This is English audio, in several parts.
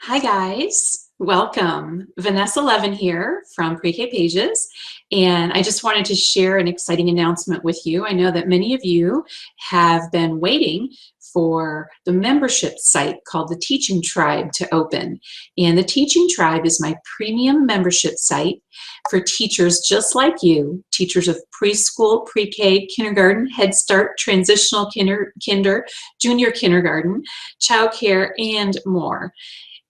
Hi guys, welcome. Vanessa Levin here from Pre-K Pages, and I just wanted to share an exciting announcement with you. I know that many of you have been waiting for the membership site called the Teaching Tribe to open, and the Teaching Tribe is my premium membership site for teachers just like you, teachers of preschool, pre-K, kindergarten, Head Start, transitional kinder, junior kindergarten, childcare, and more.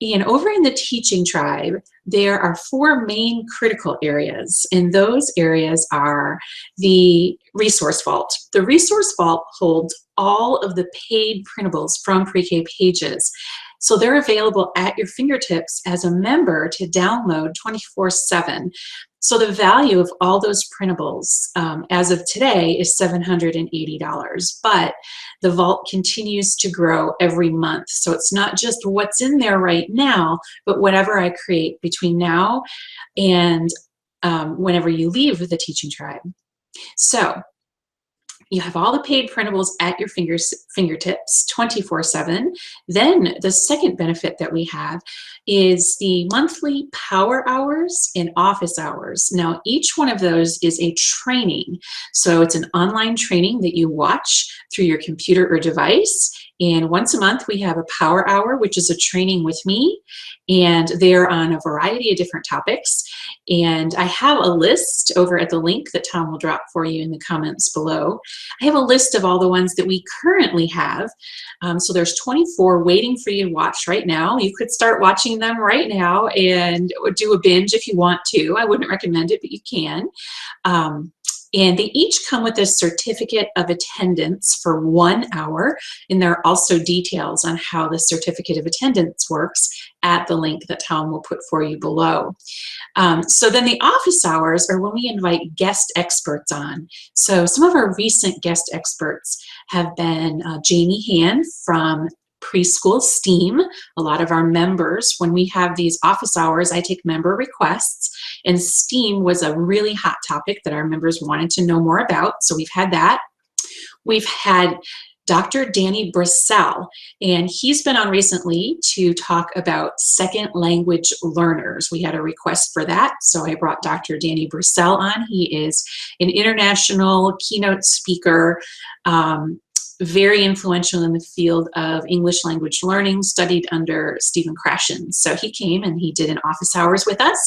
And over in the Teaching Tribe, there are four main critical areas, and those areas are the Resource Vault. The Resource Vault holds all of the paid printables from Pre-K Pages. So they're available at your fingertips as a member to download 24/7. So the value of all those printables as of today is $780, but the vault continues to grow every month. So it's not just what's in there right now, but whatever I create between now and whenever you leave the Teaching Tribe. So you have all the paid printables at your fingertips 24/7. Then the second benefit that we have is the monthly power hours and office hours. Now, each one of those is a training. So it's an online training that you watch through your computer or device. And once a month, we have a power hour, which is a training with me. And they're on a variety of different topics. And I have a list over at the link that Tom will drop for you in the comments below. I have a list of all the ones that we currently have. So there's 24 waiting for you to watch right now. You could start watching them right now and do a binge if you want to. I wouldn't recommend it, but you can. And they each come with a certificate of attendance for 1 hour. And there are also details on how the certificate of attendance works at the link that Tom will put for you below. So then the office hours are when we invite guest experts on. So some of our recent guest experts have been Jamie Han from Preschool STEAM. A lot of our members, when we have these office hours, I take member requests, and STEAM was a really hot topic that our members wanted to know more about, so we've had that. We've had Dr. Danny Brissell, and he's been on recently to talk about second language learners. We had a request for that, so I brought Dr. Danny Brissell on. He is an international keynote speaker, very influential in the field of English language learning, studied under Stephen Krashen. So he came and he did an office hours with us,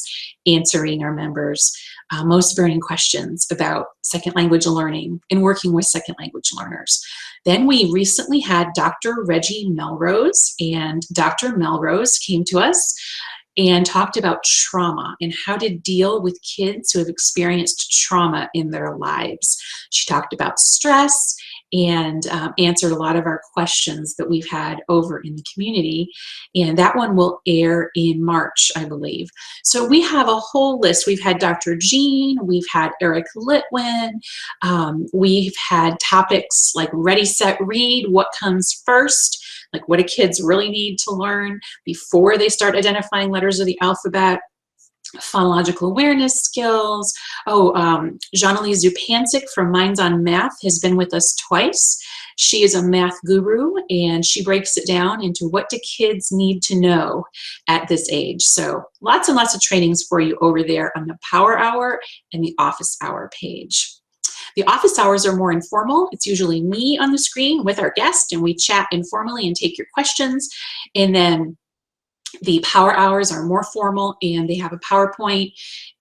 answering our members' most burning questions about second language learning and working with second language learners. Then we recently had Dr. Reggie Melrose, and Dr. Melrose came to us and talked about trauma and how to deal with kids who have experienced trauma in their lives. She talked about stress and answered a lot of our questions that we've had over in the community. And that one will air in March, I believe. So we have a whole list. We've had Dr. Jean, we've had Eric Litwin, we've had topics like Ready, Set, Read, what comes first, like what do kids really need to learn before they start identifying letters of the alphabet, phonological awareness skills. Jean-Louise Zupancic from Minds on Math has been with us twice. She is a math guru, and she breaks it down into what do kids need to know at this age. So lots and lots of trainings for you over there on the Power Hour and the Office Hour page. The office hours are more informal. It's usually me on the screen with our guest, and we chat informally and take your questions. And then the power hours are more formal, and they have a PowerPoint,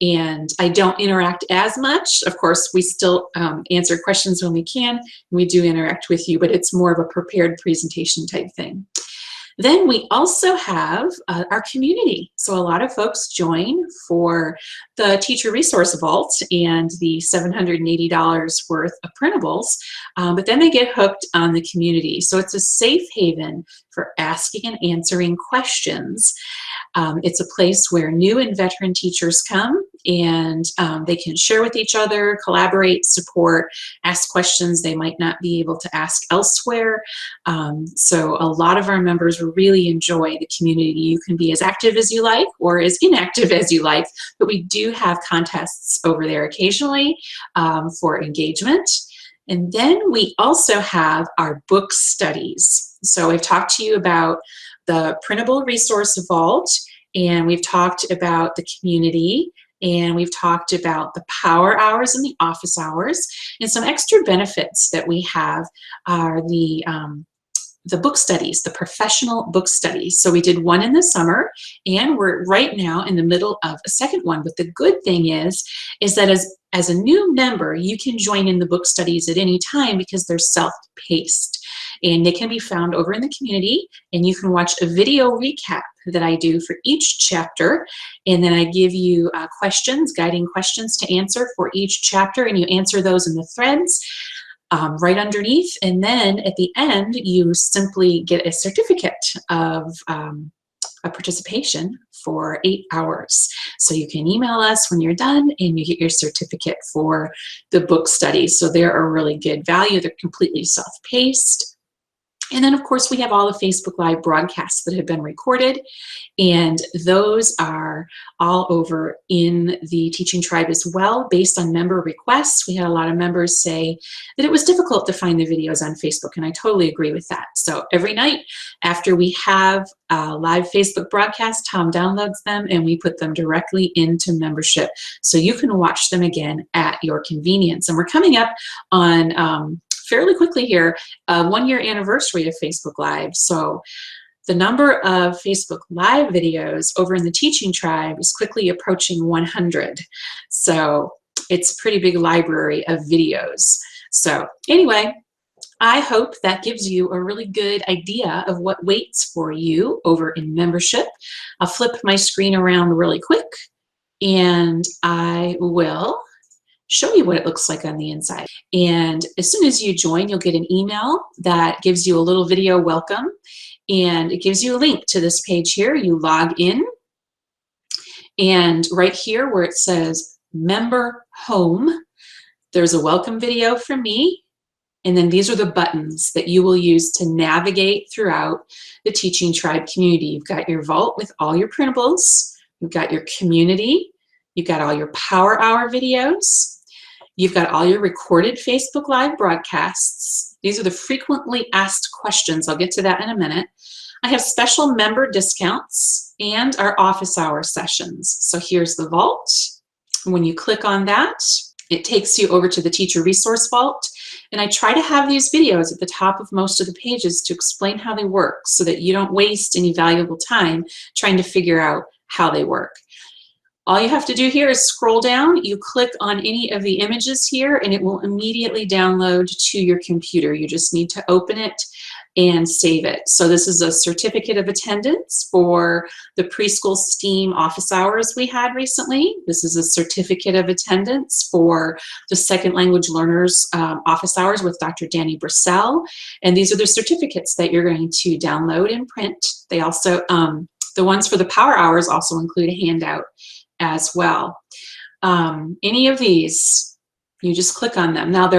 and I don't interact as much. Of course, we still answer questions when we can. We do interact with you, but it's more of a prepared presentation type thing. Then we also have our community. So a lot of folks join for the Teacher Resource Vault and the $780 worth of printables, but then they get hooked on the community. So it's a safe haven for asking and answering questions. It's a place where new and veteran teachers come, and they can share with each other, collaborate, support, ask questions they might not be able to ask elsewhere. So a lot of our members really enjoy the community. You can be as active as you like or as inactive as you like, but we do have contests over there occasionally for engagement. And then we also have our book studies. So I've talked to you about the printable resource vault, and we've talked about the community, and we've talked about the power hours and the office hours. And some extra benefits that we have are the book studies, the professional book studies. So we did one in the summer, and we're right now in the middle of a second one. But the good thing is that as a new member, you can join in the book studies at any time because they're self-paced. And they can be found over in the community, and you can watch a video recap that I do for each chapter. And then I give you questions, guiding questions to answer for each chapter, and you answer those in the threads. Right underneath, and then at the end you simply get a certificate of a participation for 8 hours. So you can email us when you're done and you get your certificate for the book studies. So they're a really good value. They're completely self-paced. And then, of course, we have all the Facebook Live broadcasts that have been recorded, and those are all over in the Teaching Tribe as well, based on member requests. We had a lot of members say that it was difficult to find the videos on Facebook, and I totally agree with that. So every night after we have a live Facebook broadcast, Tom downloads them, and we put them directly into membership, so you can watch them again at your convenience. And we're coming up on fairly quickly here, a 1-year anniversary of Facebook Live. So the number of Facebook Live videos over in the Teaching Tribe is quickly approaching 100. So it's a pretty big library of videos. So anyway, I hope that gives you a really good idea of what waits for you over in membership. I'll flip my screen around really quick, and I will show you what it looks like on the inside. And as soon as you join, you'll get an email that gives you a little video welcome, and it gives you a link to this page here. You log in, and right here where it says Member Home, there's a welcome video from me, and then these are the buttons that you will use to navigate throughout the Teaching Tribe community. You've got your vault with all your printables, you've got your community, you've got all your Power Hour videos, you've got all your recorded Facebook Live broadcasts. These are the frequently asked questions. I'll get to that in a minute. I have special member discounts and our office hour sessions. So here's the vault. When you click on that, it takes you over to the Teacher Resource Vault. And I try to have these videos at the top of most of the pages to explain how they work so that you don't waste any valuable time trying to figure out how they work. All you have to do here is scroll down, you click on any of the images here, and it will immediately download to your computer. You just need to open it and save it. So this is a certificate of attendance for the preschool STEAM office hours we had recently. This is a certificate of attendance for the second language learners office hours with Dr. Danny Brissell. And these are the certificates that you're going to download and print. They also, the ones for the Power Hours also include a handout as well. Any of these, you just click on them. Now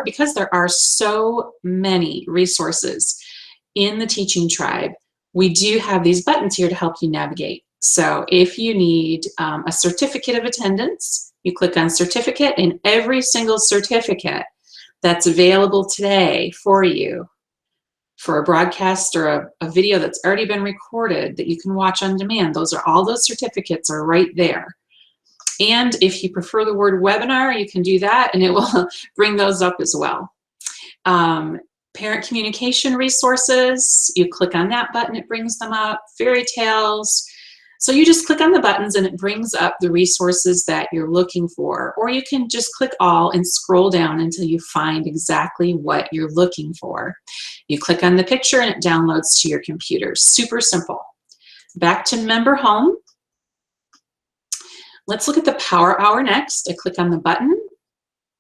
because there are so many resources in the Teaching Tribe, we do have these buttons here to help you navigate. So if you need a certificate of attendance, you click on certificate, and every single certificate that's available today for you for a broadcast or a video that's already been recorded that you can watch on demand, all those certificates are right there. And if you prefer the word webinar, you can do that, and it will bring those up as well. Parent communication resources, you click on that button, it brings them up. Fairy tales. So you just click on the buttons and it brings up the resources that you're looking for. Or you can just click all and scroll down until you find exactly what you're looking for. You click on the picture and it downloads to your computer. Super simple. Back to Member Home. Let's look at the Power Hour next. I click on the button,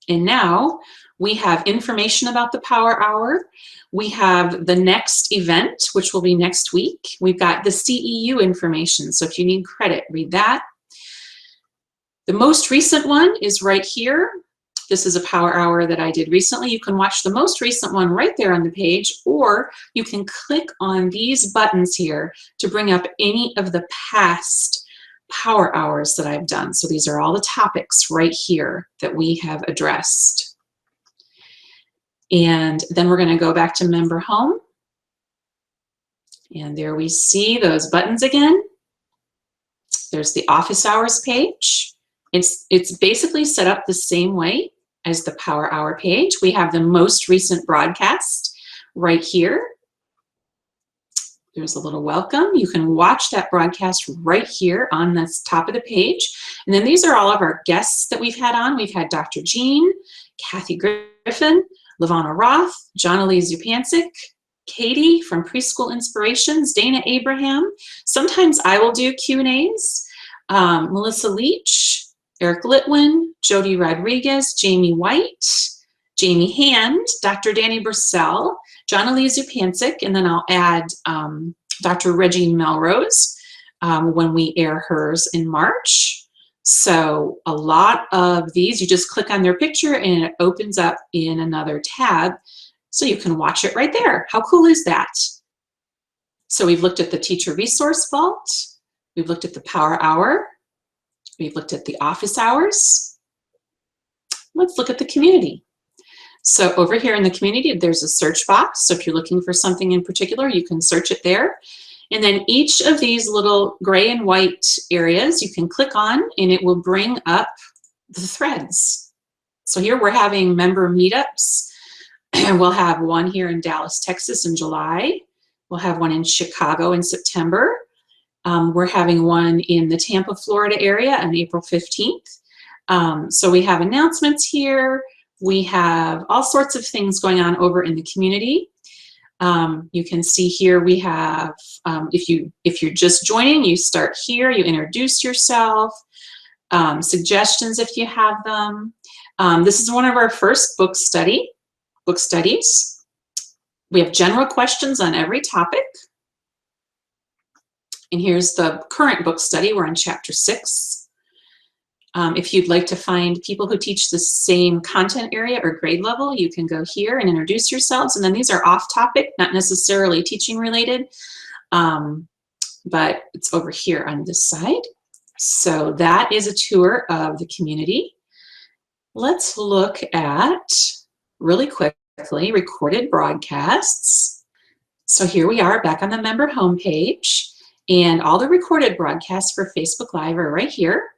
and now we have information about the Power Hour. We have the next event, which will be next week. We've got the CEU information, so if you need credit, read that. The most recent one is right here. This is a Power Hour that I did recently. You can watch the most recent one right there on the page, or you can click on these buttons here to bring up any of the past Power Hours that I've done. So these are all the topics right here that we have addressed. And then we're going to go back to Member Home. And there we see those buttons again. There's the office hours page. It's basically set up the same way as the Power Hour page. We have the most recent broadcast right here. There's a little welcome. You can watch that broadcast right here on the top of the page. And then these are all of our guests that we've had on. We've had Dr. Jean, Kathy Griffin, LaVonna Roth, Jonalee Zupancic, Katie from Preschool Inspirations, Dana Abraham. Sometimes I will do Q&As. Melissa Leach, Eric Litwin, Jody Rodriguez, Jamie White, Jamie Hand, Dr. Danny Bursell, Jonalee Zupancic, and then I'll add Dr. Reggie Melrose when we air hers in March. So a lot of these, you just click on their picture and it opens up in another tab so you can watch it right there. How cool is that? So we've looked at the Teacher Resource Vault, we've looked at the Power Hour, we've looked at the office hours. Let's look at the community. So over here in the community, there's a search box. So if you're looking for something in particular, you can search it there. And then each of these little gray and white areas you can click on and it will bring up the threads. So here we're having member meetups. We'll have one here in Dallas, Texas in July. We'll have one in Chicago in September. We're having one in the Tampa, Florida area on April 15th. So we have announcements here. We have all sorts of things going on over in the community. You can see here we have, if you're just joining, you start here, you introduce yourself, suggestions if you have them. This is one of our first book studies. We have general questions on every topic. And here's the current book study. We're on chapter 6. If you'd like to find people who teach the same content area or grade level, you can go here and introduce yourselves. And then these are off topic, not necessarily teaching related, but it's over here on this side. So that is a tour of the community. Let's look at, really quickly, recorded broadcasts. So here we are back on the member homepage, and all the recorded broadcasts for Facebook Live are right here.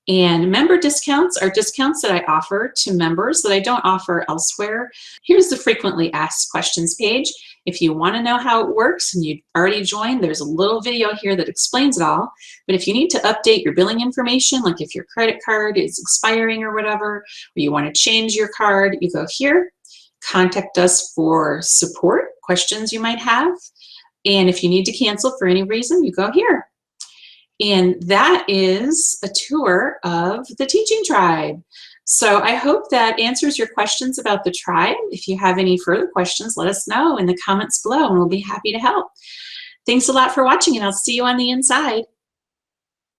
And member discounts are discounts that I offer to members that I don't offer elsewhere. Here's the frequently asked questions page. If you want to know how it works and you've already joined, there's a little video here that explains it all. But if you need to update your billing information, like if your credit card is expiring or whatever, or you want to change your card, you go here. Contact us for support, questions you might have. And if you need to cancel for any reason, you go here. And that is a tour of the Teaching Tribe. So I hope that answers your questions about the tribe. If you have any further questions, let us know in the comments below and we'll be happy to help. Thanks a lot for watching and I'll see you on the inside.